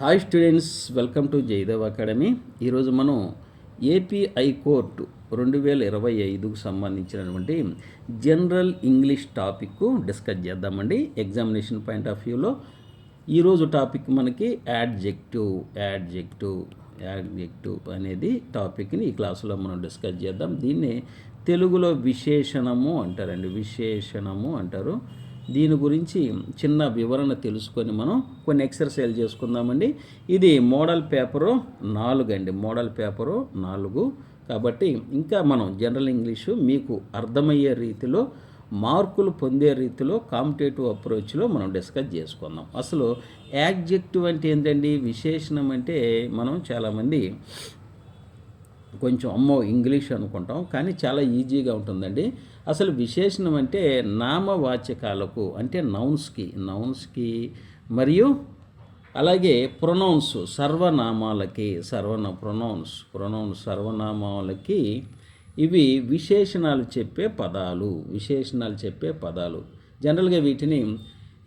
Hi students, welcome to Jayadev academy. ఈరోజు మనం AP high court 2025కు సంబంధించినటువంటి జనరల్ ఇంగ్లీష్ టాపిక్ డిస్కస్ చేద్దామండి. ఎగ్జామినేషన్ పాయింట్ ఆఫ్ వ్యూలో ఈరోజు టాపిక్ మనకి యాడ్జెక్టివ్ అనేది టాపిక్ని ఈ క్లాసులో మనం డిస్కస్ చేద్దాం. దీన్ని తెలుగులో విశేషణము అంటారు. దీని గురించి చిన్న వివరణ తెలుసుకొని మనం కొన్ని ఎక్సర్సైజ్ చేసుకుందామండి. ఇది మోడల్ పేపరు 4 కాబట్టి ఇంకా మనం జనరల్ ఇంగ్లీషు మీకు అర్థమయ్యే రీతిలో మార్కులు పొందే రీతిలో కాంపిటేటివ్ అప్రోచ్లో మనం డిస్కస్ చేసుకుందాం. అసలు యాడ్జెక్టివ్ అంటే ఏంటండి? విశేషణం అంటే మనం చాలామంది కొంచెం ఇంగ్లీష్ అనుకుంటాం, కానీ చాలా ఈజీగా ఉంటుందండి. అసలు విశేషణం అంటే నామవాచకాలకు, అంటే నౌన్స్కి మరియు అలాగే ప్రొనౌన్స్ సర్వనామాలకి సర్వనామాలకి ఇవి విశేషణాలు చెప్పే పదాలు. జనరల్గా వీటిని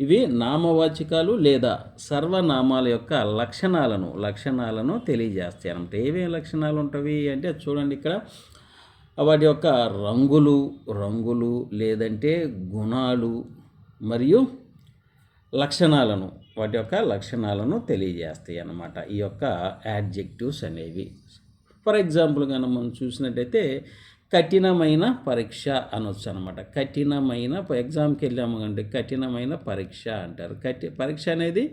ఇవి నామవాచకాలు లేదా సర్వనామాల యొక్క లక్షణాలను తెలియజేస్తాయి అన్నమాట. ఏమేమి లక్షణాలు ఉంటాయి అంటే చూడండి, ఇక్కడ వాటి యొక్క రంగులు లేదంటే గుణాలు మరియు వాటి యొక్క లక్షణాలను తెలియజేస్తాయి అన్నమాట ఈ యొక్క యాడ్జెక్టివ్స్ అనేవి. ఫర్ ఎగ్జాంపుల్ కనుక మనం చూసినట్టయితే కఠినమైన పరీక్ష అనొచ్చు అనమాట. ఎగ్జామ్కి వెళ్ళాము అంటే కఠినమైన పరీక్ష అంటారు. పరీక్ష అనేది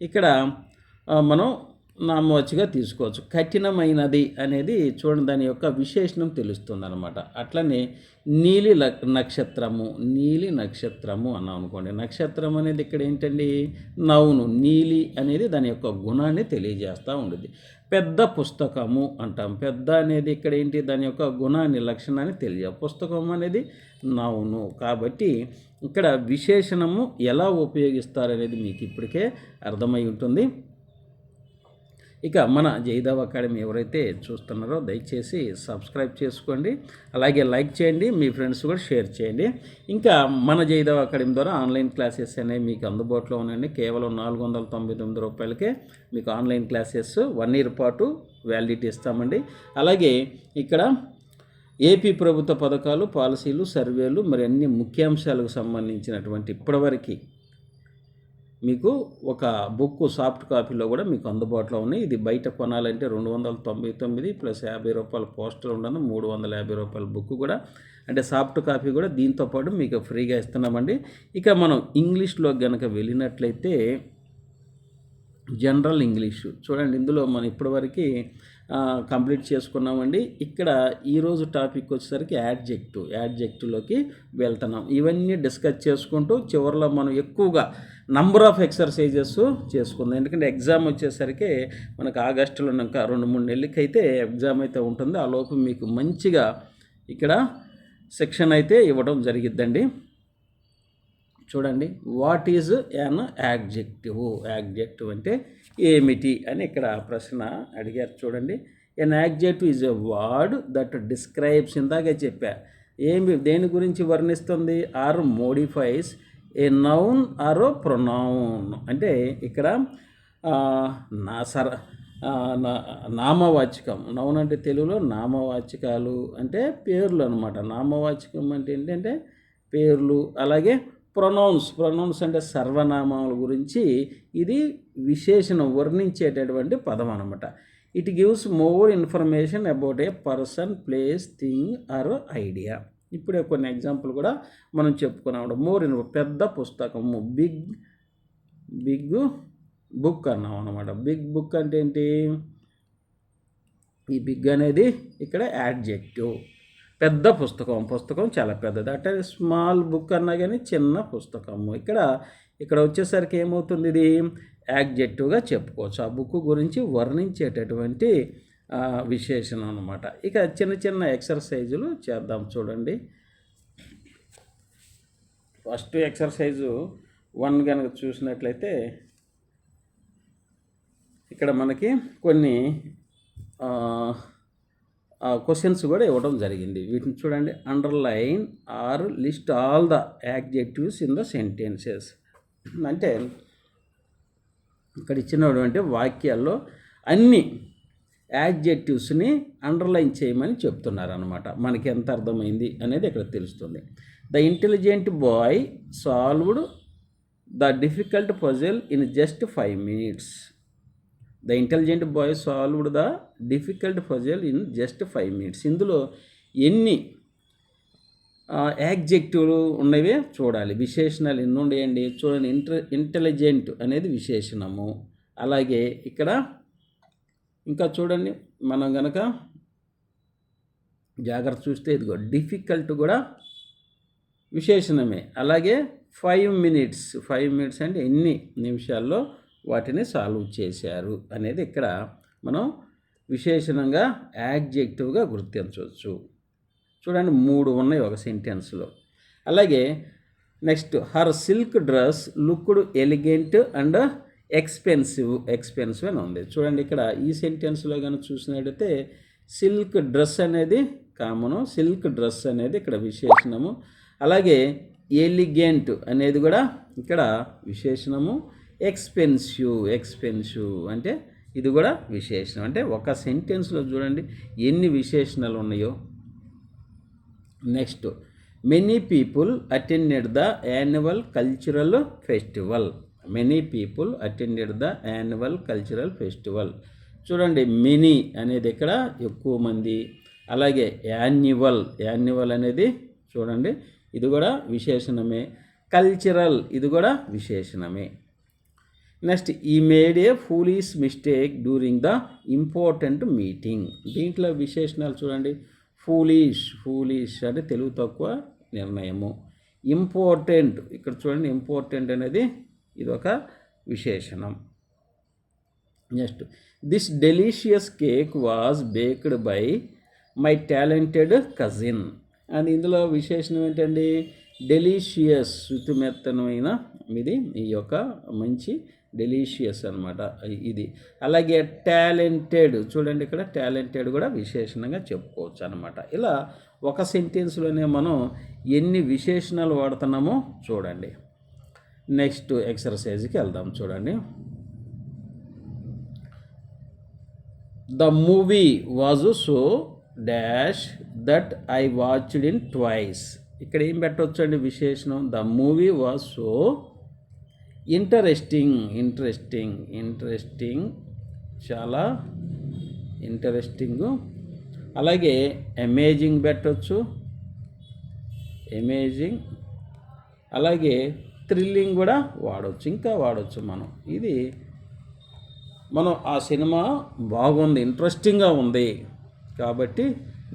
ఇక్కడ మనం నామవాచకంగా తీసుకోవచ్చు. కఠినమైనది అనేది చూడండి, దాని యొక్క విశేషణం తెలుస్తుంది అనమాట. అట్లనే నీలి నక్షత్రము అన్నాం అనుకోండి. నక్షత్రం అనేది ఇక్కడ ఏంటండి? నౌను. నీలి అనేది దాని యొక్క గుణాన్ని తెలియజేస్తూ ఉండేది. పెద్ద పుస్తకము అంటాం. పెద్ద అనేది ఇక్కడ ఏంటి? దాని యొక్క గుణాన్ని, లక్షణాన్ని పుస్తకం అనేది నౌను. కాబట్టి ఇక్కడ విశేషణము ఎలా ఉపయోగిస్తారనేది మీకు ఇప్పటికే అర్థమై ఉంటుంది. ఇక మన జయదేవ్ అకాడమీ ఎవరైతే చూస్తున్నారో దయచేసి సబ్స్క్రైబ్ చేసుకోండి, అలాగే లైక్ చేయండి, మీ ఫ్రెండ్స్ కూడా షేర్ చేయండి. ఇంకా మన జయదేవ్ అకాడమీ ద్వారా ఆన్లైన్ క్లాసెస్ అనేవి మీకు అందుబాటులో ఉన్నాయండి. కేవలం 499 రూపాయలకే మీకు ఆన్లైన్ క్లాసెస్ 1 year పాటు వ్యాలిడిటీ ఇస్తామండి. అలాగే ఇక్కడ ఏపీ ప్రభుత్వ పథకాలు, పాలసీలు, సర్వేలు మరి అన్ని ముఖ్యాంశాలకు సంబంధించినటువంటి ఇప్పటివరకు మీకు ఒక బుక్ సాఫ్ట్ కాపీలో కూడా మీకు అందుబాటులో ఉన్నాయి. ఇది బయట కొనాలంటే 299 ప్లస్ 50 రూపాయల పోస్టర్ ఉండదు, 350 రూపాయల బుక్ కూడా, అంటే సాఫ్ట్ కాపీ కూడా దీంతో పాటు మీకు ఫ్రీగా ఇస్తున్నామండి. ఇక మనం ఇంగ్లీష్లో కనుక వెళ్ళినట్లయితే జనరల్ ఇంగ్లీషు చూడండి, ఇందులో మనం ఇప్పటివరకు కంప్లీట్ చేసుకున్నామండి. ఇక్కడ ఈరోజు టాపిక్ వచ్చేసరికి యాడ్జెక్టివ్లోకి వెళ్తున్నాం. ఇవన్నీ డిస్కస్ చేసుకుంటూ చివరిలో మనం ఎక్కువగా నంబర్ ఆఫ్ ఎక్సర్సైజెస్ చేసుకుందాం. ఎందుకంటే ఎగ్జామ్ వచ్చేసరికి మనకు ఆగస్టులో ఇంకా 2-3 నెలలకైతే ఎగ్జామ్ అయితే ఉంటుంది. ఆ లోపు మీకు మంచిగా ఇక్కడ సెక్షన్ అయితే ఇవ్వడం జరిగిద్దండి. చూడండి, వాట్ ఈజ్ యాన్ యాడ్జెక్టివ్ అంటే ఏమిటి అని ఇక్కడ ప్రశ్న అడిగారు. చూడండి, an adjective is a word that describes, ఇందాకే చెప్పా, దేని గురించి వర్ణిస్తుంది? Or modifies a noun or pronoun. అంటే ఇక్కడ నామవాచకం. నౌన్ అంటే తెలుగులో నామవాచకాలు అంటే పేర్లు అనమాట. నామవాచకం అంటే ఏంటంటే పేర్లు. అలాగే ప్రొనౌన్స్ అంటే సర్వనామాల గురించి ఇది విశేషణం వర్ణించేటటువంటి పదం అనమాట. It gives more information about a person, place, thing or idea. ఇప్పుడే కొన్ని ఎగ్జాంపుల్ కూడా మనం చెప్పుకున్నాం. పెద్ద పుస్తకము, బిగ్ బుక్ అన్నాం అనమాట. బిగ్ బుక్ అంటే ఏంటి? ఈ బిగ్ అనేది ఇక్కడ యాడ్జెక్టివ్. పెద్ద పుస్తకం చాలా పెద్దది. అంటే స్మాల్ బుక్ అన్నా కానీ చిన్న పుస్తకము. ఇక్కడ వచ్చేసరికి ఏమవుతుంది? ఇది యాడ్జెక్టివ్గా చెప్పుకోవచ్చు. ఆ బుక్ గురించి వర్ణించేటటువంటి విశేషణం అనమాట. ఇక చిన్న ఎక్సర్సైజులు చేద్దాం. చూడండి, ఫస్ట్ ఎక్సర్సైజు 1 కనుక చూసినట్లయితే ఇక్కడ మనకి కొన్ని క్వశ్చన్స్ కూడా ఇవ్వడం జరిగింది. వీటిని చూడండి, underline or list all the adjectives in the sentences. అంటే ఇక్కడ ఇచ్చినటువంటి వాక్యాల్లో అన్ని యాడ్జెక్టివ్స్ని అండర్లైన్ చేయమని చెప్తున్నారనమాట. మనకి ఎంత అర్థమైంది అనేది ఇక్కడ తెలుస్తుంది. The intelligent boy solved the difficult puzzle in just 5 minutes. The intelligent boy solved the difficult puzzle in just 5 minutes. ఇందులో ఎన్ని యాడ్జెక్టివ్లు ఉన్నవే చూడాలి. విశేషణాలు ఎన్ని ఉండేయండి చూడండి. ఇంటెలిజెంట్ అనేది విశేషణము. అలాగే ఇక్కడ ఇంకా చూడండి, మనం గనక జాగ్రత్త చూస్తే ఇదిగో డిఫికల్ట్ కూడా విశేషణమే. అలాగే 5 minutes అంటే ఎన్ని నిమిషాల్లో వాటిని సాల్వ్ చేశారు అనేది ఇక్కడ మనం విశేషణంగా యాడ్జెక్టివ్గా గుర్తించవచ్చు. చూడండి 3 ఉన్నాయి ఒక సెంటెన్స్లో. అలాగే next, her silk dress looked elegant and expensive అని ఉంది. చూడండి ఇక్కడ ఈ సెంటెన్స్లో కనుక చూసినట్టయితే సిల్క్ డ్రెస్ అనేది కామను, సిల్క్ డ్రెస్ అనేది ఇక్కడ విశేషణము. అలాగే ఎలిగెంట్ అనేది కూడా ఇక్కడ విశేషణము. ఎక్స్పెన్సివ్ అంటే ఇది కూడా విశేషణం. అంటే ఒక సెంటెన్స్లో చూడండి ఎన్ని విశేషణాలు ఉన్నాయో. Next, many people attended the annual cultural festival. Many people attended the annual cultural festival. చూడండి మెనీ అనేది ఇక్కడ ఎక్కువ మంది. అలాగే యాన్యువల్ అనేది చూడండి ఇది కూడా విశేషణమే. కల్చరల్ ఇది కూడా విశేషణమే. నెక్స్ట్, ఈ made A foolish mistake during the important meeting. దీంట్లో విశేషణాలు చూడండి. ఫూలిష్ అంటే తెలివి తక్కువ నిర్ణయము. ఇంపార్టెంట్ ఇక్కడ చూడండి, ఇంపార్టెంట్ అనేది ఇది ఒక విశేషణం. Next, this delicious cake was baked by my talented cousin. అది ఇందులో విశేషణం ఏంటండి? డెలిషియస్, శుతిమెత్తనమైన ఇది ఈ యొక్క మంచి డెలిషియస్ అనమాట ఇది. అలాగే టాలెంటెడ్ చూడండి, ఇక్కడ టాలెంటెడ్ కూడా విశేషణంగా చెప్పుకోవచ్చు అనమాట. ఇలా ఒక సెంటెన్స్లోనే మనం ఎన్ని విశేషణాలు వాడుతున్నామో చూడండి. నెక్స్ట్ ఎక్సర్సైజ్కి వెళ్దాం. చూడండి, the movie was so dash that I watched in twice. ఇక్కడ ఏం పెట్టవచ్చు అండి విశేషణం? The movie was so interesting చాలా ఇంట్రెస్టింగ్. అలాగే అమేజింగ్ పెట్టవచ్చు, అమేజింగ్. అలాగే థ్రిల్లింగ్ కూడా వాడవచ్చు, ఇంకా వాడవచ్చు మనం. ఇది మనం ఆ సినిమా బాగుంది, ఇంట్రెస్టింగ్గా ఉంది కాబట్టి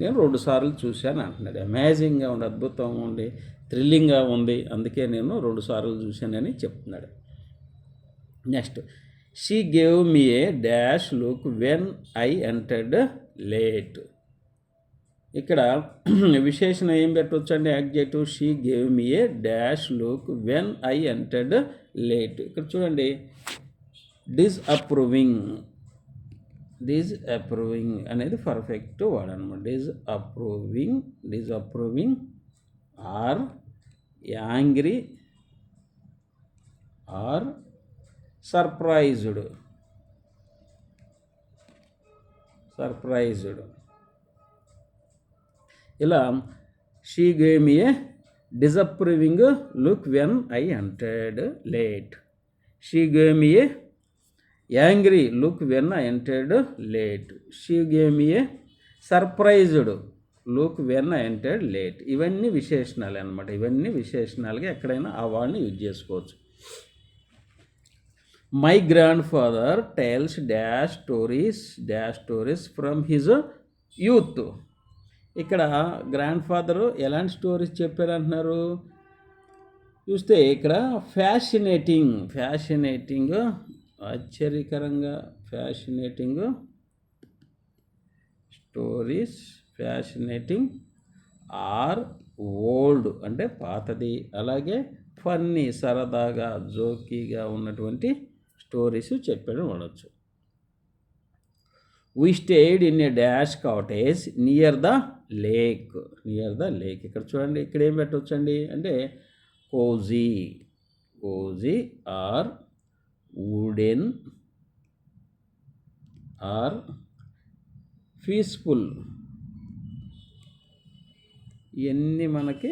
నేను 2 సార్లు చూశాను అంటున్నాడు. అమేజింగ్గా ఉంది, అద్భుతంగా ఉంది, థ్రిల్లింగ్గా ఉంది, అందుకే నేను 2 సార్లు చూశానని చెప్తున్నాడు. Next, she gave me A dash look when I entered late. ఇక్కడ విశేషణం ఏం పెట్టవచ్చు అండి? Adjective. She gave me A dash look when I entered late. ఇక్కడ చూడండి, డిస్అప్రూవింగ్ అనేది పర్ఫెక్ట్ వర్డ్ అనమాట. డిస్అప్రూవింగ్ ఆర్ యాంగ్రీ ఆర్ సర్ప్రైజ్డ్. ఇలా she gave me A disapproving look when I entered late. She gave me A angry look when I entered late. She gave me A surprised look when I entered late. ఇవన్నీ విశేషణాలు అనమాట. ఇవన్నీ విశేషణాలుగా ఎక్కడైనా ఆ వర్డ్ని use చేసుకోవచ్చు. My grandfather tells dash stories from his youth. ఇక్కడ గ్రాండ్ ఫాదరు ఎలాంటి స్టోరీస్ చెప్పారంటున్నారు చూస్తే, ఇక్కడ ఫ్యాసినేటింగ్ ఆశ్చర్యకరంగా fascinating stories, fascinating or old అంటే పాతది. అలాగే ఫన్నీ సరదాగా జోకీగా ఉన్నటువంటి స్టోరీస్ చెప్పడం ఉండొచ్చు. We stayed in a dash cottage near the lake. ఇక్కడ చూడండి, ఇక్కడ ఏం పెట్టవచ్చు అండి అంటే cosy or wooden or peaceful. ఇవన్నీ మనకి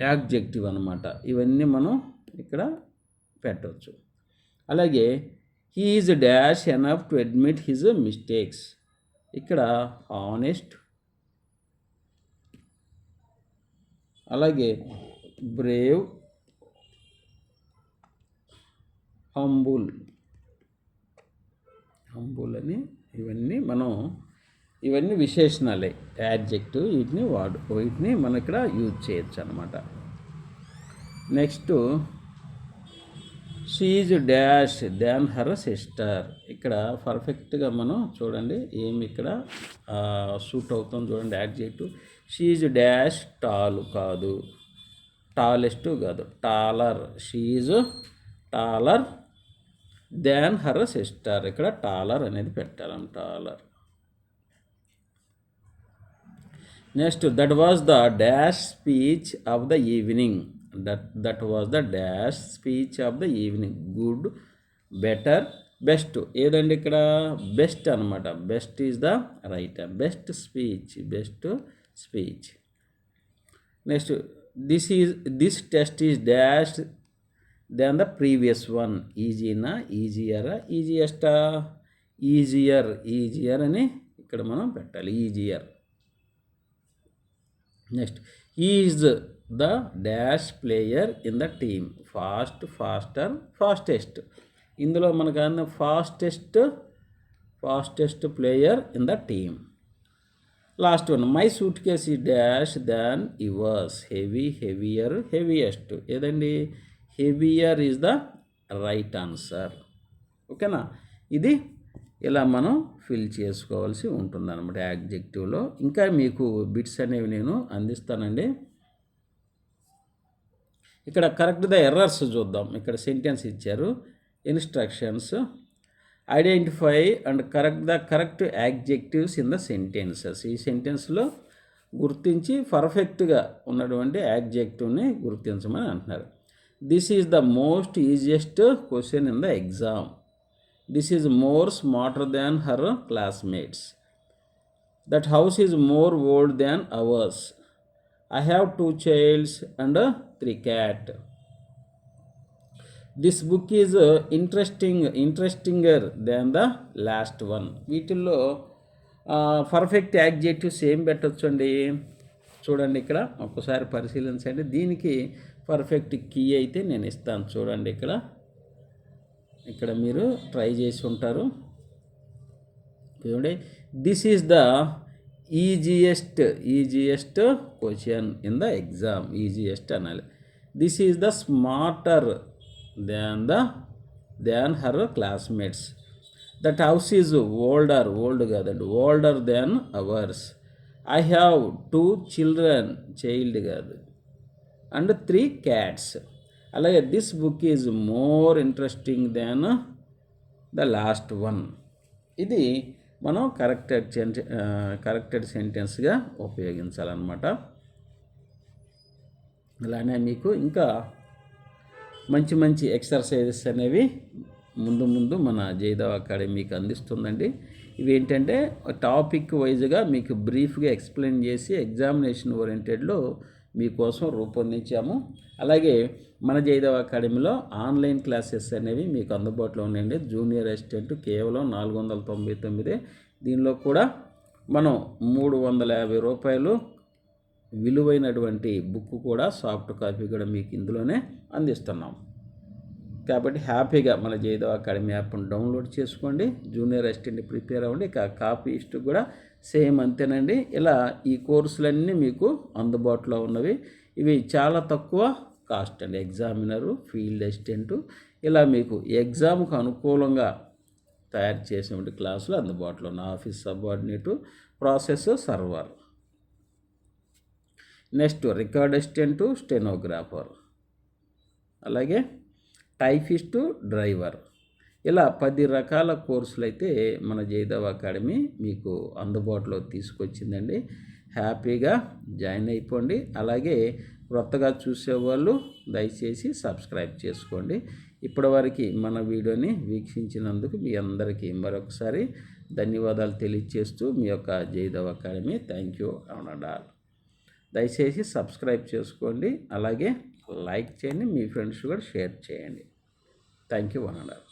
యాడ్జెక్టివ్ అన్నమాట. ఇవన్నీ మనం ఇక్కడ పెట్టవచ్చు. అలాగే he is dash enough to admit his mistakes. ఇక్కడ హానెస్ట్. అలాగే బ్రేవ్, హంబుల్ అని ఇవన్నీ విశేషణాలే, యాడ్జెక్టివ్. వీటిని మనం ఇక్కడ యూజ్ చేయొచ్చు అన్నమాట. Next she is dash than her sister. ఇక్కడ పర్ఫెక్ట్గా మనం చూడండి ఏమి ఇక్కడ సూట్ అవుతుంది చూడండి adjective. She is dash tall కాదు, టాలెస్ట్ కాదు, taller. She is taller than her sister. ఇక్కడ టాలర్ అనేది పెట్టాలి, taller. Next that was the dash speech of the evening. That was the dash speech of the evening. Good, better, best. ఏదండి ఇక్కడ best అనమాట. Best is the right. Best speech. Next this test is dash then the previous one. ఈజీనా, ఈజియరా, ఈజియెస్టా? Easier అని ఇక్కడ మనం పెట్టాలి, easier. Next is the dash player in the team. Fast, faster, fastest. ఇందులో మనకు అన్న fastest player in the team. Last one my suitcase is dash than yours. Heavy, heavier, heaviest. ఏదండి heavier is the right answer. ఓకేనా? ఇది ఇలా మనం fill చేసుకోవాల్సి ఉంటుంది అనమాట యాడ్జెక్టివ్లో. ఇంకా మీకు బిట్స్ అనేవి నేను అందిస్తానండి. ఇక్కడ కరెక్ట్ ద ఎర్రర్స్ చూద్దాం. ఇక్కడ సెంటెన్స్ ఇచ్చారు, instructions. Identify and correct adjectives in the sentences. ఈ సెంటెన్స్లో గుర్తించి పర్ఫెక్ట్గా ఉన్నటువంటి యాడ్జెక్టివ్ని గుర్తించమని అంటున్నారు. This is the most easiest question in the exam. This is more smarter than her classmates. That house is more old than ours. I have 2 childs and 3 cats. This book is interestinger than the last one. వీటిల్లో perfect adjectives ఏం పెట్టచ్చు అండి? చూడండి ఇక్కడ ఒక్కసారి పరిశీలించండి. దీనికి perfect key అయితే నేను ఇస్తాను. చూడండి ఇక్కడ మీరు ట్రై చేసి ఉంటారు. చూడండి, this is the easiest question in the exam. Easiest అనాలి. This is the smarter than her classmates. That house is old కాదండి, older than ours. I have 2 children, child కాదు, అండ్ 3 cats. అలాగే this book is more interesting than the last one. ఇది మనం corrected సెంటెన్స్గా ఉపయోగించాలన్నమాట. అలానే మీకు ఇంకా మంచి ఎక్సర్సైజెస్ అనేవి ముందు మన జయదేవ్ అకాడమీకి అందిస్తుందండి. ఇవేంటంటే టాపిక్ వైజ్గా మీకు బ్రీఫ్గా ఎక్స్ప్లెయిన్ చేసి ఎగ్జామినేషన్ ఓరియంటెడ్లో మీకోసం రూపొందించాము. అలాగే మన జయదేవ్ అకాడమీలో ఆన్లైన్ క్లాసెస్ అనేవి మీకు అందుబాటులో ఉన్నాయండి. జూనియర్ అసిస్టెంట్ కేవలం 499. దీనిలో కూడా మనం 350 రూపాయలు విలువైనటువంటి బుక్ కూడా, సాఫ్ట్ కాపీ కూడా మీకు ఇందులోనే అందిస్తున్నాం. కాబట్టి హ్యాపీగా మన జయదేవ్ అకాడమీ యాప్ను డౌన్లోడ్ చేసుకోండి. జూనియర్ అసిస్టెంట్ ప్రిపేర్ అవ్వండి. కాపీ ఇష్ట కూడా సేమ్ అంతేనండి. ఇలా ఈ కోర్సులన్నీ మీకు అందుబాటులో ఉన్నవి. ఇవి చాలా తక్కువ కాస్ట్ అండి. ఎగ్జామినరు, ఫీల్డ్ అసిస్టెంటు, ఇలా మీకు ఎగ్జామ్కు అనుకూలంగా తయారు చేసినటువంటి క్లాసులు అందుబాటులో ఉన్న office subordinate, process server, next record assistant, stenographer, అలాగే టైపిస్టు, డ్రైవర్, ఇలా 10 రకాల కోర్సులు అయితే మన జయదేవ్ అకాడమీ మీకు అందుబాటులో తీసుకొచ్చిందండి. హ్యాపీగా జాయిన్ అయిపోండి. అలాగే కొత్తగా చూసేవాళ్ళు దయచేసి సబ్స్క్రైబ్ చేసుకోండి. ఇప్పటివరకు మన వీడియోని వీక్షించినందుకు మీ అందరికీ మరొకసారి ధన్యవాదాలు తెలియజేస్తూ మీ యొక్క జైదవ్ అకాడమీ. థ్యాంక్ యూ అనడాల్. దయచేసి సబ్స్క్రైబ్ చేసుకోండి, అలాగే లైక్ చేయండి, మీ ఫ్రెండ్స్ కూడా షేర్ చేయండి. Thank you అనడాల్.